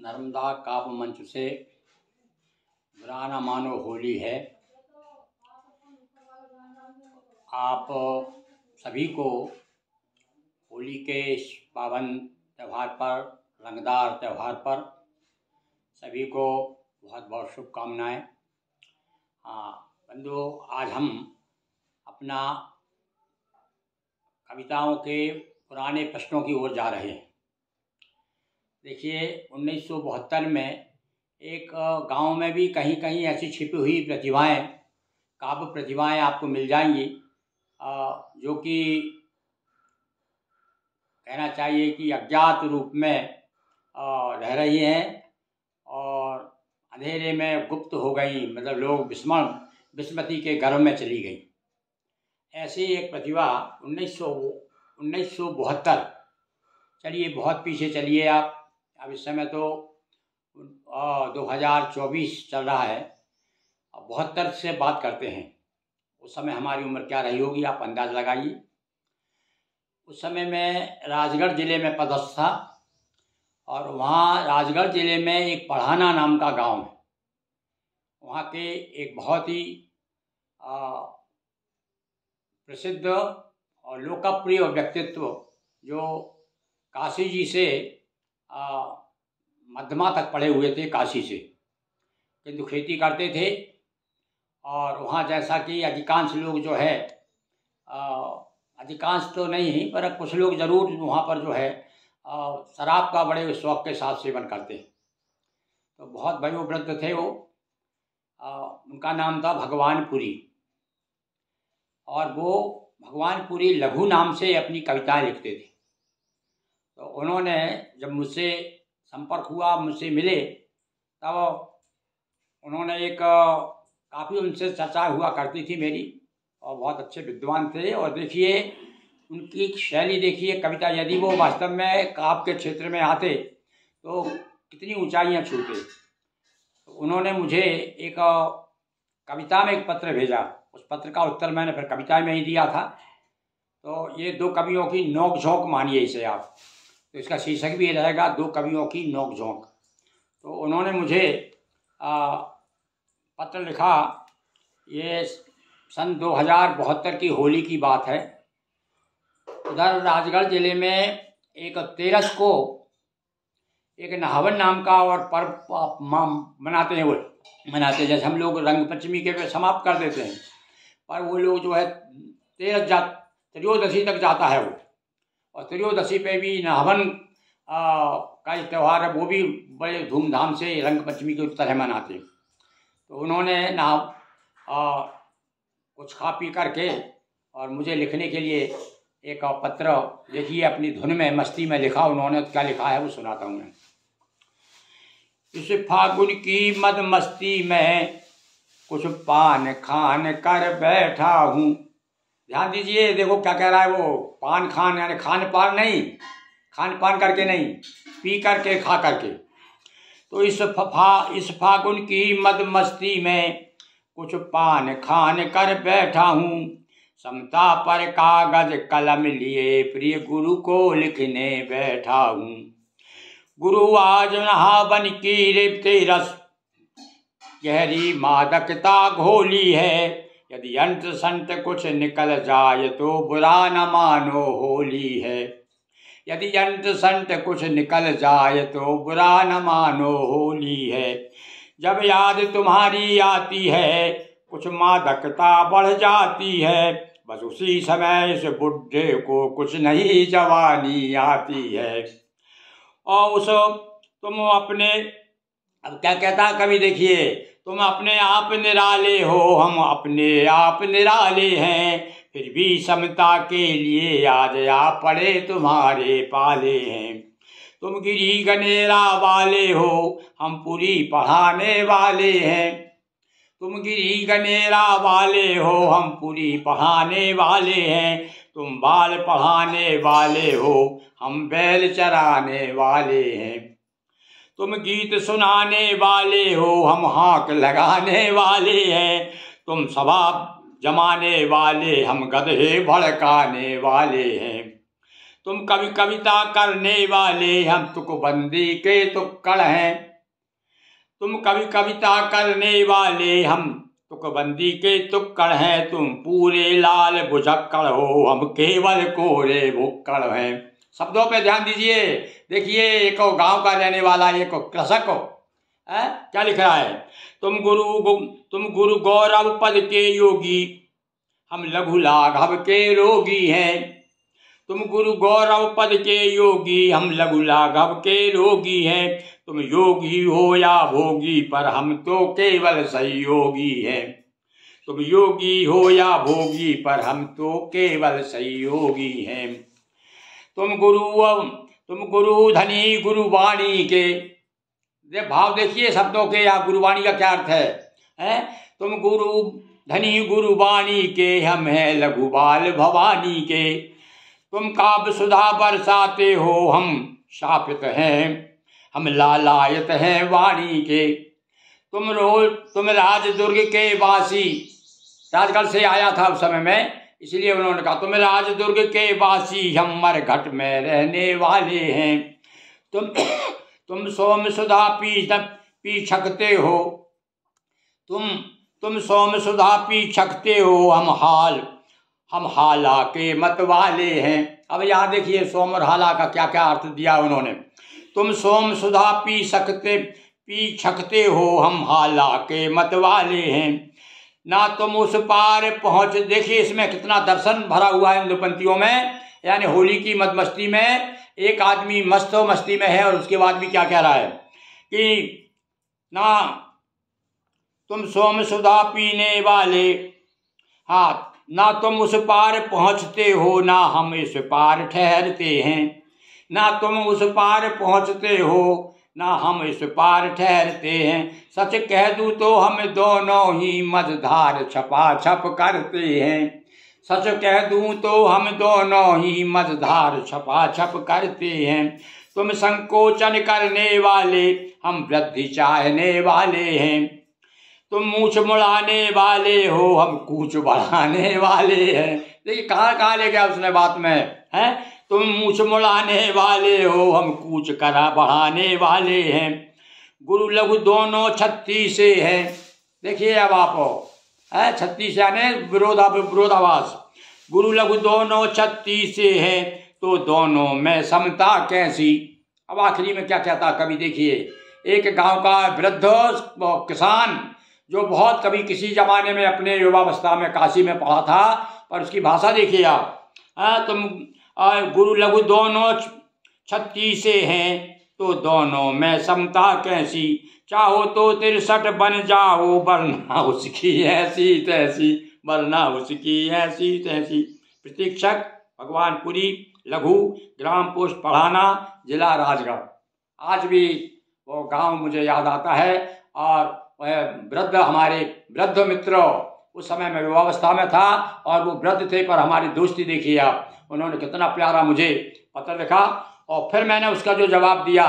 नर्मदा काव्य मंच से बुरा न मानो होली है। आप सभी को होली के इस पावन त्यौहार पर, रंगदार त्यौहार पर सभी को बहुत बहुत शुभकामनाएं। बंधुओं, आज हम अपना कविताओं के पुराने प्रश्नों की ओर जा रहे हैं। देखिए, 1972 में एक गांव में भी कहीं कहीं ऐसी छिपी हुई प्रतिभाएं, काव्य प्रतिभाएं आपको मिल जाएंगी जो कि कहना चाहिए कि अज्ञात रूप में रह रही हैं और अंधेरे में गुप्त हो गई, मतलब लोग विस्मृति के गर्भ में चली गई। ऐसी एक प्रतिभा 1972, चलिए बहुत पीछे चलिए आप, अब इस समय तो 2024 चल रहा है। 72 से बात करते हैं, उस समय हमारी उम्र क्या रही होगी, आप अंदाज लगाइए। उस समय मैं राजगढ़ ज़िले में पदस्थ था और वहाँ राजगढ़ ज़िले में एक पढ़ाना नाम का गांव है। वहाँ के एक बहुत ही प्रसिद्ध और लोकप्रिय व्यक्तित्व जो काशी जी से मध्यमा तक पढ़े हुए थे, काशी से, किंतु खेती करते थे। और वहाँ जैसा कि अधिकांश लोग जो है, अधिकांश तो नहीं पर कुछ लोग ज़रूर वहाँ पर जो है शराब का बड़े शौक़ के साथ सेवन करते हैं। तो बहुत वयोवृद्ध थे वो, उनका नाम था भगवानपुरी, और वो भगवानपुरी लघु नाम से अपनी कविताएं लिखते थे। तो उन्होंने जब मुझसे संपर्क हुआ, मुझसे मिले, तब उन्होंने एक काफ़ी उनसे चर्चा हुआ करती थी मेरी, और बहुत अच्छे विद्वान थे। और देखिए उनकी शैली देखिए, कविता, यदि वो वास्तव में काव्य के क्षेत्र में आते तो कितनी ऊंचाइयां छूते। तो उन्होंने मुझे एक कविता में एक पत्र भेजा, उस पत्र का उत्तर मैंने फिर कविता में ही दिया था। तो ये दो कवियों की नोक झोंक मानिए इसे आप, तो इसका शीर्षक भी ये रहेगा, दो कवियों की नोक झोंक। तो उन्होंने मुझे पत्र लिखा, ये सन 2072 की होली की बात है। उधर राजगढ़ ज़िले में एक 13 को एक नहावन नाम का और पर्व मनाते हैं। वो मनाते, जैसे हम लोग रंग पंचमी के पे समाप्त कर देते हैं, पर वो लोग जो है त्रयोदशी तक जाता है वो, और त्रयोदशी पे भी नहावन का एक त्यौहार है, वो भी बड़े धूमधाम से रंग पंचमी की तरह मनाते हैं। तो उन्होंने कुछ खा पी करके और मुझे लिखने के लिए एक पत्र, देखिए अपनी धुन में मस्ती में लिखा उन्होंने। क्या लिखा है वो सुनाता हूँ मैं। इस फागुन की मद मस्ती में कुछ पान खान कर बैठा हूँ। ध्यान दीजिए, देखो क्या कह रहा है वो, पान खान यानी खान पान नहीं, खान पान करके नहीं, पी करके खा करके। तो इस फागुन की मद मस्ती में कुछ पान खान कर बैठा हूँ। समता पर कागज कलम लिए प्रिय गुरु को लिखने बैठा हूँ। गुरु आज नहावन की रेपते रस, गहरी मादकता घोली है। यदि अंत संत कुछ निकल जाए तो बुरा न मानो होली है। यदि अंत संत कुछ निकल जाए तो बुरा न मानो होली है। जब याद तुम्हारी आती है कुछ मादकता बढ़ जाती है। बस उसी समय इस बुढ़े को कुछ नहीं जवानी आती है। और उस तुम अपने, अब क्या कहता है कवि, देखिए, तुम अपने आप निराले हो, हम अपने आप निराले हैं। फिर भी समता के लिए आज आ पड़े तुम्हारे पाले हैं। तुम गिरी गनेरा वाले हो, हम पूरी पढ़ाने वाले हैं। तुम गिरी गनेरा वाले हो, हम पूरी पढ़ाने वाले हैं। तुम बाल पढ़ाने वाले हो, हम बैल चराने वाले हैं। तुम गीत सुनाने वाले हो, हम हाक लगाने वाले हैं। तुम सभा जमाने वाले, हम गधे भड़काने वाले हैं। तुम कवि कविता करने वाले हम तुकबंदी के तुक्कड़ हैं। तुम कवि कविता करने वाले हम तुकबंदी के तुक्कड़ हैं। तुम पूरे लाल बुझक्कड़ हो, हम केवल कोरे भुक्कड़ हैं। शब्दों पे ध्यान दीजिए। देखिए, एक गांव का रहने वाला, एक कृषक हो, क्या लिख रहा है? तुम गुरु गौरव पद के योगी, हम लघु लाघव के रोगी हैं। तुम गुरु गौरव पद के योगी, हम लघु लाघव के रोगी हैं। तुम योगी हो या भोगी, पर हम तो केवल सहयोगी हैं। तुम योगी हो या भोगी, पर हम तो केवल सहयोगी हैं। तुम गुरु धनी गुरुवाणी के, भाव देखिए शब्दों के, या गुरुवाणी का क्या अर्थ है? तुम गुरु धनी गुरुवाणी के, हम हैं लघु बाल भवानी के। तुम काव्य सुधा बरसाते हो, हम शापित हैं, हम लालायत हैं वाणी के। तुम राजदुर्ग के वासी, राजगढ़ से आया था उस समय में, इसलिए उन्होंने कहा तुम राजदुर्ग के वासी, हम मरघट में रहने वाले हैं। तुम सोम सुधा पी छकते हो, तुम सोम सुधा पी छकते हो, हम हाला के मत वाले हैं। अब यहाँ देखिए सोम और हाला का क्या क्या अर्थ दिया उन्होंने। तुम सोम सुधा पी छकते हो, हम हाला के मत वाले हैं। ना तुम उस पार पहुँच, देखिए इसमें कितना दर्शन भरा हुआ है इन दो पंक्तियों में। यानी होली की मस्ती में एक आदमी मस्ती में है, और उसके बाद भी क्या कह रहा है कि ना तुम सोम सुधा पीने वाले, हाँ, ना तुम उस पार पहुँचते हो, ना हम इस पार ठहरते हैं। ना तुम उस पार पहुँचते हो, ना हम इस पार ठहरते हैं। सच कह दूं तो हम दोनों ही मझधार छपाछप करते हैं। सच कह दूं तो हम दोनों ही मझधार छपाछप करते हैं। तुम संकोचन करने वाले, हम वृद्धि चाहने वाले हैं। तुम मूछ मुड़ाने वाले हो, हम कूच बढ़ाने वाले हैं। देखिए कहाँ ले गया उसने बात में, है? तुम मूछ मुड़ाने वाले हो, हम कूच करा बढ़ाने वाले हैं। गुरु लघु दोनों 36 से हैं। देखिए अब आप 36 यानी विरोधाभास। गुरु लघु दोनों 36 से हैं, तो दोनों में समता कैसी। अब आखिरी में क्या कहता कवि, देखिए, एक गांव का वृद्ध किसान जो बहुत कभी किसी जमाने में अपने युवावस्था में काशी में पढ़ा था, पर उसकी भाषा देखिए आप। तुम गुरु लघु दोनों 36 से हैं, तो दोनों में समता कैसी। चाहो तो 63 बन जाओ, वरना उसकी ऐसी तैसी, वरना उसकी ऐसी तैसी। प्रतीक्षक भगवानपुरी, लघु, ग्राम पोस्ट पढ़ाना, जिला राजगढ़। आज भी वो गांव मुझे याद आता है। और वृद्ध, हमारे वृद्ध मित्र, उस समय में युवावस्था में था और वो वृद्ध थे, पर हमारी दोस्ती देखिए आप। उन्होंने कितना प्यारा मुझे पत्र लिखा, और फिर मैंने उसका जो जवाब दिया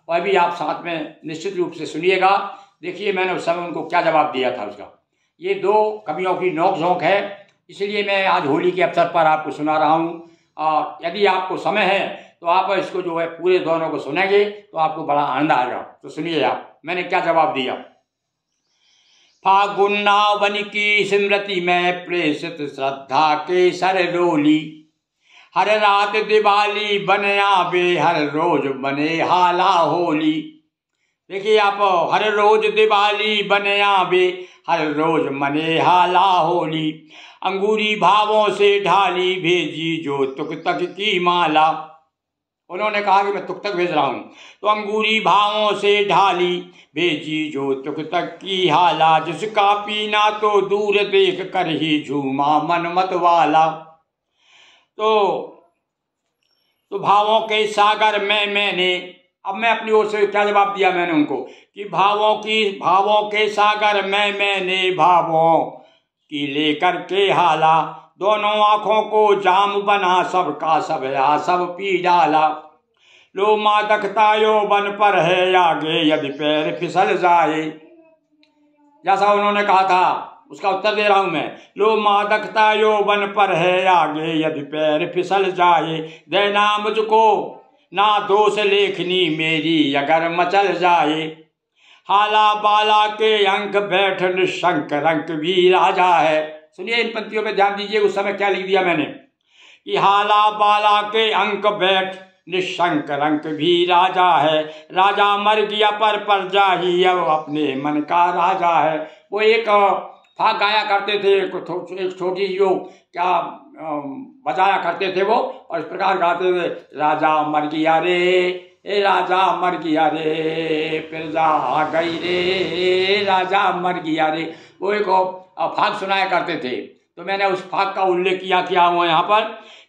वह भी आप साथ में निश्चित रूप से सुनिएगा। देखिए मैंने उस समय उनको क्या जवाब दिया था उसका। ये दो कवियों की नोक झोंक है, इसलिए मैं आज होली के अवसर पर आपको सुना रहा हूँ। और यदि आपको समय है तो आप इसको जो है पूरे दोनों को सुनेंगे तो आपको बड़ा आनंद आएगा। तो सुनिए आप, मैंने क्या जवाब दिया। फागुन नावन की स्मृति में प्रेषित श्रद्धा के सर रोली, हर रात दिवाली बन आवे, हर रोज बने हाला होली। देखिए आप, हर रोज दिवाली बन आवे, हर रोज मने हाला होली। अंगूरी भावों से ढाली भेजी जो तुक तक की माला। उन्होंने कहा कि मैं तुक तक भेज रहा हूँ, तो अंगूरी भावों से ढाली भेजी जो तुक तक की हाला। जिसका पीना तो दूर देख कर ही झूमा मन मत वाला। तो भावों के सागर में मैंने, अब मैं अपनी ओर से क्या जवाब दिया मैंने उनको कि भावों के सागर में मैंने भावों की लेकर के हाला। दोनों आंखों को जाम बना, सबका सब या सब पी डाला। लो मादकता यौवन पर है आगे, यदि पैर फिसल जाए। जैसा उन्होंने कहा था उसका उत्तर दे रहा हूं मैं। लो मादकता यौवन पर है आगे, यदि पैर फिसल जाए देना मुझको, ना दोष लेखनी मेरी अगर मचल जाए। हाला बाला के अंक बैठ निशंक रंक भी राजा है। सुनिए इन पंक्तियों पे ध्यान दीजिए, उस समय क्या लिख दिया मैंने कि हाला बाला के अंक बैठ निशंक रंक भी राजा है, राजा मर गया पर जाही अब अपने मन का राजा है। वो एक फाग गाया करते थे, एक छोटी जो क्या बजाया करते थे वो, और इस प्रकार गाते थे, राजा मर गया रे ए राजा मर गया रे प्रजा आ गई रे राजा मर गया रे। वो एक फाग सुनाया करते थे। तो मैंने उस फाग का उल्लेख किया हुआ यहाँ पर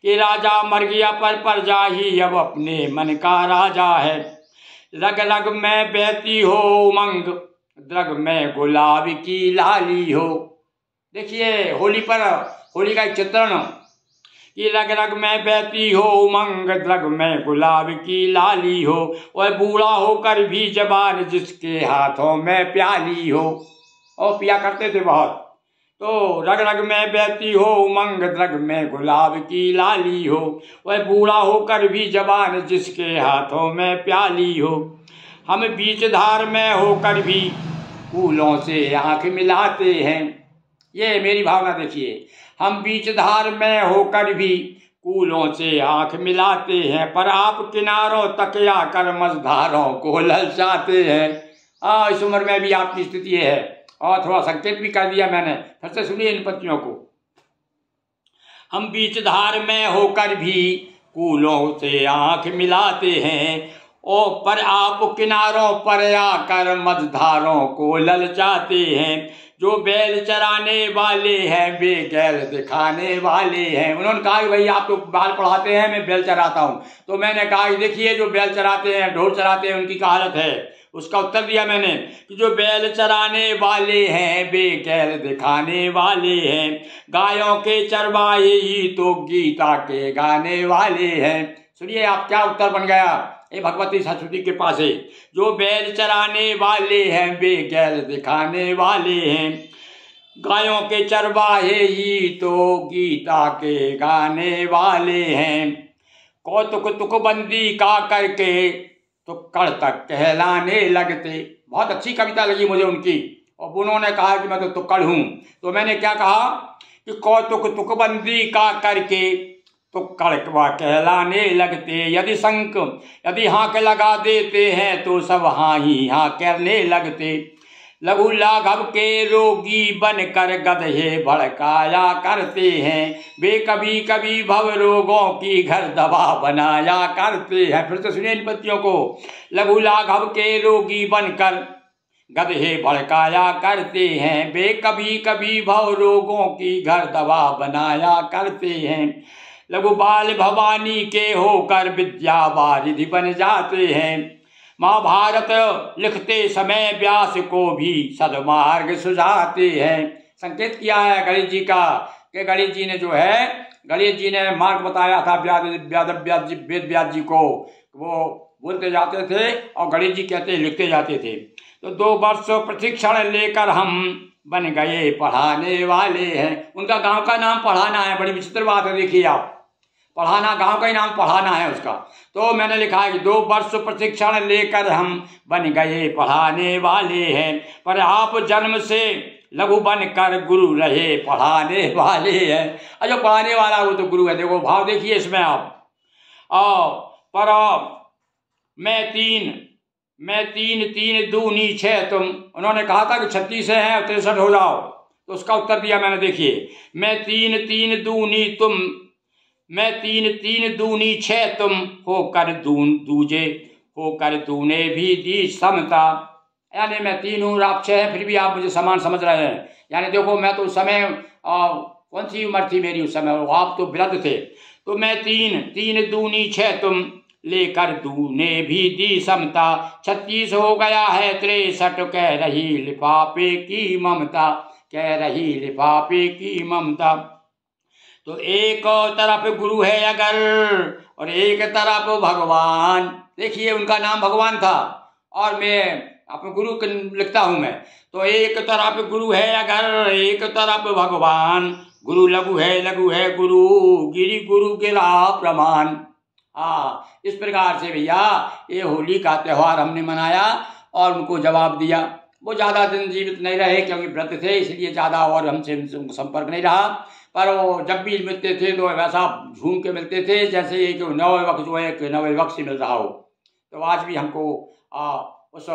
कि राजा मर गया पर जाही अब अपने मन का राजा है। रग रग में बहती हो उमंग, द्रग में गुलाब की लाली हो। देखिए होली पर, होली का एक चित्रण कि रग रग में बहती हो उमंग, द्रग में गुलाब की लाली हो, और बूढ़ा होकर भी जवान जिसके हाथों में प्याली हो। और पिया करते थे बहुत। तो रग रग में बहती हो उमंग, द्रग में गुलाब की लाली हो, वह बूढ़ा होकर भी जवान जिसके हाथों में प्याली हो। हम बीच धार में होकर भी फूलों से आंख मिलाते हैं। ये मेरी भावना देखिए, हम बीच धार में होकर भी कूलों से आंख मिलाते हैं, पर आप किनारों तक आकर मझधारों को ललचाते हैं। इस उम्र में भी आपकी स्थिति है। और थोड़ा संकेत भी कर दिया मैंने, फिर से सुनिए इन पंक्तियों को। हम बीच धार में होकर भी कूलों से आंख मिलाते हैं, ओ पर आप किनारों पर आकर मझधारों को ललचाते हैं। जो बैल चराने वाले हैं वे गैल दिखाने वाले हैं। उन्होंने कहा कि भाई आप तो बाल पढ़ाते हैं, मैं बैल चराता हूँ। तो मैंने कहा कि देखिए जो बैल चराते हैं, ढोल चराते हैं, उनकी क्या हालत है। उसका उत्तर दिया मैंने कि जो बैल चराने वाले हैं वे गैल दिखाने वाले हैं, गायों के चरवाहे ही तो गीता के गाने वाले हैं। सुनिए आप क्या उत्तर बन गया ये भगवती सरस्वती के पास है। जो बैल चराने वाले हैं वे गैल दिखाने वाले हैं, गायों के चरवाहे ही तो गीता के गाने वाले हैं। कौतुक तुकबंदी का करके तुक्कड़ तक कहलाने लगते। बहुत अच्छी कविता लगी मुझे उनकी। और उन्होंने कहा कि मैं तो तुक्कड़ हूँ। तो मैंने क्या कहा कि कौतुक तुकबंदी का करके तुक्कड़ कहलाने लगते, यदि हाँक लगा देते हैं तो सब हाँ ही हाँ करने लगते। लघु लाघव के रोगी बनकर गधे भड़काया करते हैं, वे कभी कभी भव रोगों की घर दवा बनाया करते हैं। फिर से सुनिए इन पत्तियों को। लघु लाघव के रोगी बनकर गधे भड़काया करते हैं, वे कभी कभी भव रोगों की घर दवा बनाया करते हैं। लघु बाल भवानी के होकर विद्या वारिधि बन जाते हैं, महाभारत लिखते समय व्यास को भी सदमार्ग सुझाते हैं। संकेत किया है गणेश जी का कि गणेश जी ने जो है, गणेश जी ने मार्ग बताया था वेद व्यास जी को। वो बोलते जाते थे और गणेश जी कहते लिखते जाते थे। तो 2 वर्ष प्रशिक्षण लेकर हम बन गए पढ़ाने वाले हैं। उनका गांव का नाम पढ़ाना है। बड़ी विचित्र बात है, देखिए आप, पढ़ाना, गांव का ही नाम पढ़ाना है उसका। तो मैंने लिखा है कि 2 वर्ष प्रशिक्षण लेकर हम बन गए पढ़ाने वाले हैं, पर आप जन्म से लघु बनकर गुरु रहे पढ़ाने वाले हैं। और जो पढ़ाने वाला वो तो गुरु है। देखो भाव देखिए इसमें आप। पर मैं तीन 3 दूनी 6 तुम। उन्होंने कहा था कि 36 हैं और 63 हो जाओ। तो उसका उत्तर दिया मैंने, देखिए, मैं 3 दूनी तुम, मैं 3 दूनी 6 तुम, होकर दूजे होकर तूने भी दी समता। यानी मैं 3 हूँ, आप 6 हैं, फिर भी आप मुझे समान समझ रहे हैं। यानी देखो मैं तो उस समय कौन सी उम्र थी मेरी उस समय, आप तो वृद्ध थे। तो मैं 3 दूनी 6 तुम, लेकर तूने भी दी समता। 36 हो गया है 63, कह रही लिफाफे की ममता, कह रही लिफाफे की ममता। तो एक तरफ गुरु है अगर और एक तरफ भगवान। देखिए उनका नाम भगवान था और मैं अपने गुरु लिखता हूँ मैं। तो एक तरफ गुरु है अगर, एक तरफ भगवान, गुरु लघु है गुरु, गिरी गुरु गिला प्रमाण। हाँ, इस प्रकार से भैया ये होली का त्यौहार हमने मनाया और उनको जवाब दिया। वो ज़्यादा दिन जीवित नहीं रहे क्योंकि व्रत थे, इसलिए ज़्यादा और हमसे संपर्क नहीं रहा। पर वो जब भी मिलते थे तो वैसा झूम के मिलते थे जैसे एक नवे वक्त जो है एक नवे वक्त से मिल रहा हो। तो आज भी हमको उस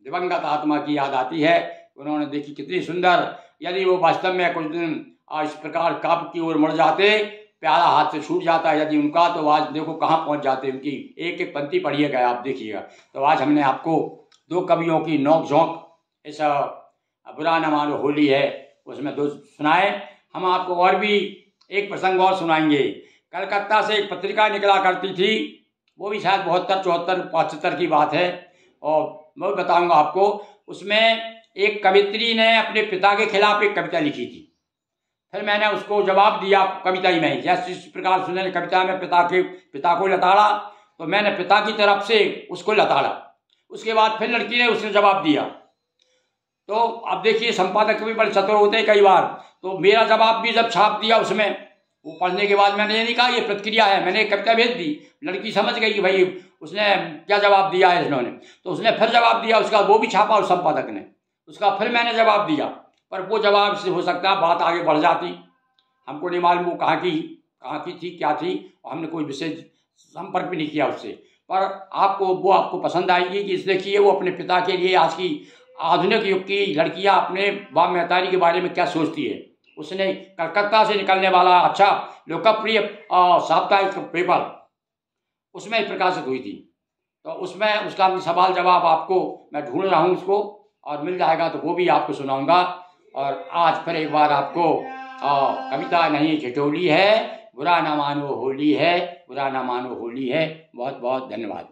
दिवंगत आत्मा की याद आती है। उन्होंने देखी कितनी सुंदर, यदि वो वास्तव में कुछ दिन इस प्रकार काव्य की ओर मुड़ जाते, प्याला हाथ से छूट जाता यदि उनका, तो आज देखो कहाँ पहुँच जाते। उनकी एक एक पंक्ति पढ़िएगा आप, देखिएगा। तो आज हमने आपको दो कवियों की नोक झोंक इस बुरा न मानो होली है उसमें दो सुनाए। हम आपको और भी एक प्रसंग और सुनाएंगे। कलकत्ता से एक पत्रिका निकला करती थी, वो भी शायद 72, 74, 75 की बात है, और मैं बताऊंगा आपको। उसमें एक कवित्री ने अपने पिता के खिलाफ एक कविता लिखी थी। फिर मैंने उसको जवाब दिया कविता ही में, जैसे इस प्रकार सुने कविता में पिता को लताड़ा, तो मैंने पिता की तरफ से उसको लताड़ा। उसके बाद फिर लड़की ने उसने जवाब दिया। तो अब देखिए संपादक भी बड़े चतुर होते हैं कई बार। तो मेरा जवाब भी जब छाप दिया उसमें, वो पढ़ने के बाद मैंने ये नहीं कहा ये प्रतिक्रिया है, मैंने एक कविता भेज दी। लड़की समझ गई कि भाई उसने क्या जवाब दिया है इन्होंने, तो उसने फिर जवाब दिया उसका, वो भी छापा उस संपादक ने। उसका फिर मैंने जवाब दिया, पर वो जवाब से हो सकता है बात आगे बढ़ जाती। हमको नहीं मालूम वो कहाँ की थी क्या थी, और हमने कोई विशेष संपर्क भी नहीं किया उससे। पर आपको पसंद आएगी कि देखिए वो अपने पिता के लिए आज की आधुनिक युग की लड़कियां अपने बाप महतारी के बारे में क्या सोचती है। उसने कलकत्ता से निकलने वाला अच्छा लोकप्रिय साप्ताहिक पेपर उसमें प्रकाशित हुई थी। तो उसमें उसका सवाल जवाब आपको मैं ढूंढ रहा हूँ उसको, और मिल जाएगा तो वो भी आपको सुनाऊंगा। और आज फिर एक बार आपको कविता नहीं ठिठोली है, बुरा ना मानो होली है, बुरा ना मानो होली है। बहुत बहुत धन्यवाद।